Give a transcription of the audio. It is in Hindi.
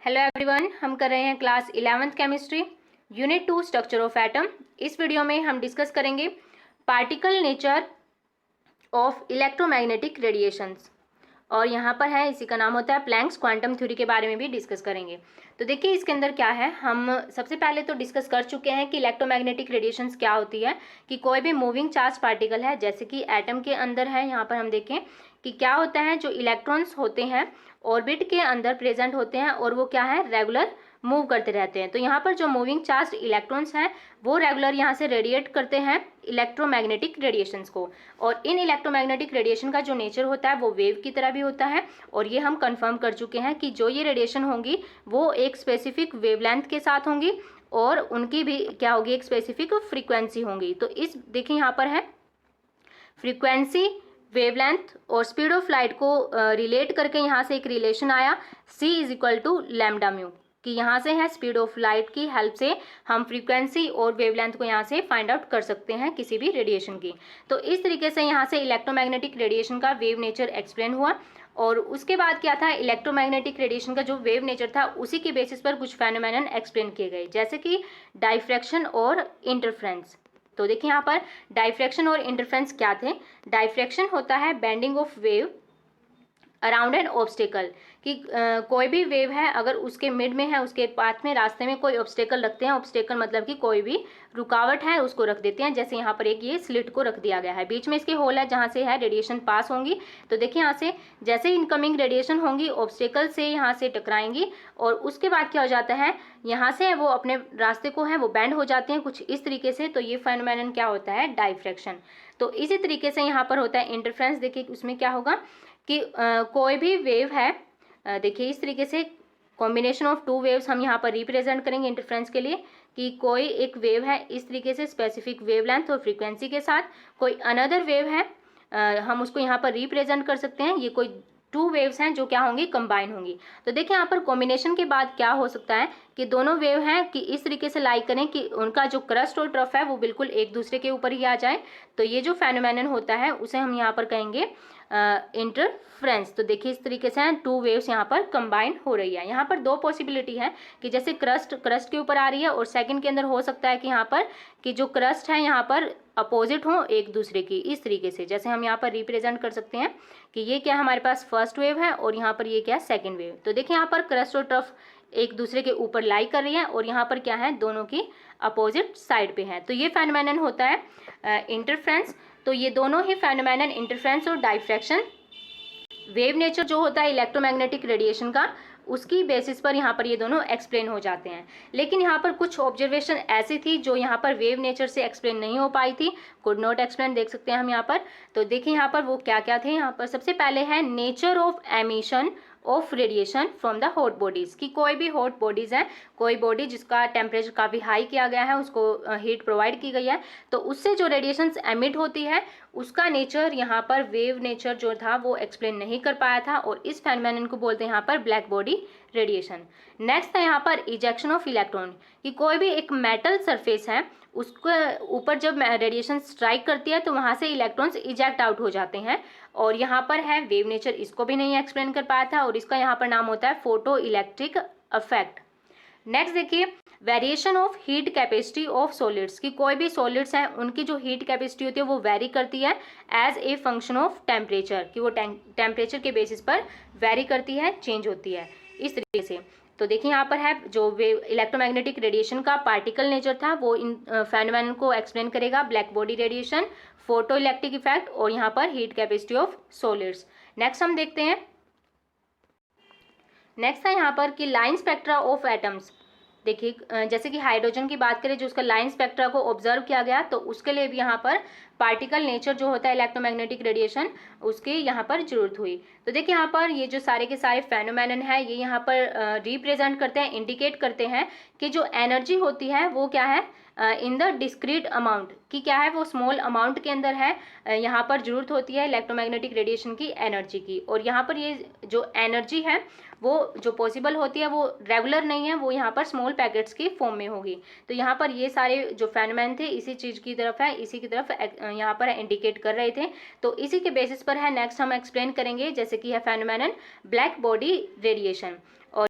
हेलो एवरीवन, हम कर रहे हैं class 11th chemistry unit 2 structure of atom. इस वीडियो में हम डिस्कस करेंगे particle nature of electromagnetic radiations और यहाँ पर है इसी का नाम होता है प्लैंक्स क्वांटम थ्योरी के बारे में भी डिस्कस करेंगे। तो देखिए इसके अंदर क्या है, हम सबसे पहले तो डिस्कस कर चुके हैं कि इलेक्ट्रोमैग्नेटिक रेडिएशंस क्या होती है। कि कोई भी मूविंग चार्ज पार्टिकल है जैसे कि एटम के अंदर है, यहाँ पर हम देखें कि क्या होता है, जो इलेक्ट्रॉन्स होते हैं ऑर्बिट के अंदर प्रेजेंट होते हैं और वो क्या है, रेगुलर मूव करते रहते हैं। तो यहाँ पर जो मूविंग चार्ज इलेक्ट्रॉन्स हैं वो रेगुलर यहाँ से रेडिएट करते हैं इलेक्ट्रोमैग्नेटिक रेडिएशंस को। और इन इलेक्ट्रोमैग्नेटिक रेडिएशन का जो नेचर होता है वो वेव की तरह भी होता है। और ये हम कंफर्म कर चुके हैं कि जो ये रेडिएशन होंगी वो एक स्पेसिफिक वेवलेंथ के साथ होंगी और उनकी भी क्या होगी, एक स्पेसिफिक फ्रीक्वेंसी होंगी। तो इस देखिए यहाँ पर है फ्रीक्वेंसी, वेवलेंथ और स्पीड ऑफ लाइट को रिलेट करके यहाँ से एक रिलेशन आया c is equal to lambda mu, कि यहाँ से है स्पीड ऑफ लाइट की हेल्प से हम फ्रीक्वेंसी और वेवलेंथ को यहाँ से फाइंड आउट कर सकते हैं किसी भी रेडिएशन की। तो इस तरीके से यहाँ से इलेक्ट्रोमैग्नेटिक रेडिएशन का वेव नेचर एक्सप्लेन हुआ। और उसके बाद क्या था, इलेक्ट्रोमैग्नेटिक रेडिएशन का जो वेव नेचर था उसी के बेसिस पर कुछ फेनोमेनन एक्सप्लेन किए गए, जैसे कि डाइफ्रैक्शन और इंटरफ्रेंस। तो देखिए यहाँ पर डाइफ्रैक्शन और इंटरफ्रेंस क्या थे। डाइफ्रैक्शन होता है bending of wave around an obstacle, कि कोई भी वेव है अगर उसके मिड में है, उसके पाथ में रास्ते में कोई ऑब्स्टेकल रखते हैं। ऑब्स्टेकल मतलब कि कोई भी रुकावट है उसको रख देते हैं। जैसे यहाँ पर एक ये स्लिट को रख दिया गया है, बीच में इसके होल है जहाँ से है रेडिएशन पास होंगी। तो देखिए यहाँ से जैसे इनकमिंग रेडिएशन होंगी ऑब्स्टेकल से यहाँ से टकराएंगी और उसके बाद क्या हो जाता है, यहाँ से वो अपने रास्ते को है वो बेंड हो जाते हैं कुछ इस तरीके से। तो ये फेनोमेनन क्या होता है, डाइफ्रैक्शन। तो इसी तरीके से यहाँ पर होता है इंटरफ्रेंस। देखिए उसमें क्या होगा कि कोई भी वेव है, देखिए इस तरीके से कॉम्बिनेशन ऑफ टू वेव्स हम यहाँ पर रिप्रेजेंट करेंगे इंटरफ्रेंस के लिए, कि कोई एक वेव है इस तरीके से स्पेसिफिक वेवलेंथ और फ्रीक्वेंसी के साथ, कोई अनदर वेव है हम उसको यहाँ पर रिप्रेजेंट कर सकते हैं, ये कोई टू वेव्स हैं जो क्या होंगी, कंबाइन होंगी। तो देखिए यहाँ पर कॉम्बिनेशन के बाद क्या हो सकता है कि दोनों वेव हैं कि इस तरीके से लाइक करें कि उनका जो क्रस्ट और ट्रफ है वो बिल्कुल एक दूसरे के ऊपर ही आ जाए। तो ये जो फेनोमेनन होता है उसे हम यहाँ पर कहेंगे इंटरफ्रेंस। तो देखिए इस तरीके से टू वेव्स यहाँ पर कंबाइन हो रही है। यहाँ पर दो पॉसिबिलिटी है कि जैसे क्रस्ट के ऊपर आ रही है और सेकंड के अंदर हो सकता है कि यहाँ पर कि जो क्रस्ट है यहाँ पर अपोजिट हो एक दूसरे की, इस तरीके से जैसे हम यहाँ पर रिप्रेजेंट कर सकते हैं कि ये क्या हमारे पास फर्स्ट वेव है और यहाँ पर ये क्या सेकंड वेव। तो देखिए यहाँ पर क्रस्ट और ट्रफ एक दूसरे के ऊपर लाई कर रही है और यहाँ पर क्या है, दोनों की अपोजिट साइड पे है। तो ये फेनोमेनन होता है इंटरफ्रेंस। तो ये दोनों ही फेनोमेनन इंटरफ्रेंस और डाइफ्रैक्शन वेव नेचर जो होता है इलेक्ट्रोमैग्नेटिक रेडिएशन का, उसकी बेसिस पर यहाँ पर ये दोनों एक्सप्लेन हो जाते हैं। लेकिन यहाँ पर कुछ ऑब्जर्वेशन ऐसी थी जो यहाँ पर वेव नेचर से एक्सप्लेन नहीं हो पाई थी, कुड नॉट एक्सप्लेन, देख सकते हैं हम यहाँ पर। तो देखिए यहाँ पर वो क्या क्या थे। यहाँ पर सबसे पहले है nature of emission of radiation from the hot bodies, कि कोई भी हॉट बॉडीज है, कोई बॉडी जिसका टेम्परेचर काफ़ी हाई किया गया है, उसको हीट प्रोवाइड की गई है, तो उससे जो रेडिएशंस एमिट होती है उसका नेचर यहाँ पर वेव नेचर जो था वो एक्सप्लेन नहीं कर पाया था और इस फेनोमेनन को बोलते हैं यहाँ पर ब्लैक बॉडी रेडिएशन। नेक्स्ट है यहाँ पर इजेक्शन ऑफ इलेक्ट्रॉन, कि कोई भी एक मेटल सरफेस है उसके ऊपर जब रेडिएशन स्ट्राइक करती है तो वहाँ से इलेक्ट्रॉन्स इजेक्ट आउट हो जाते हैं। और यहाँ पर है वेव नेचर, इसको भी नहीं एक्सप्लेन कर पाया था और इसका यहाँ पर नाम होता है फोटो इलेक्ट्रिक इफेक्ट। नेक्स्ट देखिए variation of heat capacity of solids, कि कोई भी सॉलिड्स हैं उनकी जो हीट कैपेसिटी होती है वो वेरी करती है as a function of temperature, कि वो टेम्परेचर के बेसिस पर वेरी करती है, चेंज होती है इस तरीके से। तो देखिए यहाँ पर है जो वेव इलेक्ट्रोमैग्नेटिक रेडिएशन का पार्टिकल नेचर था वो इन फेनोमेनन को एक्सप्लेन करेगा, black body radiation, photo electric effect और यहाँ पर heat capacity of solids. Next हम देखते हैं, नेक्स्ट है यहाँ पर कि लाइन स्पेक्ट्रा ऑफ एटम्स। देखिए जैसे कि हाइड्रोजन की बात करें जो उसका लाइन स्पेक्ट्रा को ऑब्जर्व किया गया, तो उसके लिए भी यहाँ पर पार्टिकल नेचर जो होता है इलेक्ट्रोमैग्नेटिक रेडिएशन उसकी यहाँ पर जरूरत हुई। तो देखिए यहाँ पर ये जो सारे के सारे फेनोमेनन है ये यहाँ पर रिप्रेजेंट करते हैं, इंडिकेट करते हैं कि जो एनर्जी होती है वो क्या है इन द डिस्क्रीट अमाउंट, कि क्या है वो स्मॉल अमाउंट के अंदर है, यहाँ पर जरूरत होती है इलेक्ट्रोमैग्नेटिक रेडिएशन की एनर्जी की। और यहाँ पर ये जो एनर्जी है वो जो पॉसिबल होती है वो रेगुलर नहीं है, वो यहाँ पर स्मॉल पैकेट्स की फॉर्म में होगी। तो यहाँ पर ये सारे जो फेनोमेन थे इसी चीज़ की तरफ है, इसी की तरफ यहाँ पर इंडिकेट कर रहे थे। तो इसी के बेसिस पर है नेक्स्ट हम एक्सप्लेन करेंगे, जैसे कि है फेनोमेनन ब्लैक बॉडी रेडिएशन। और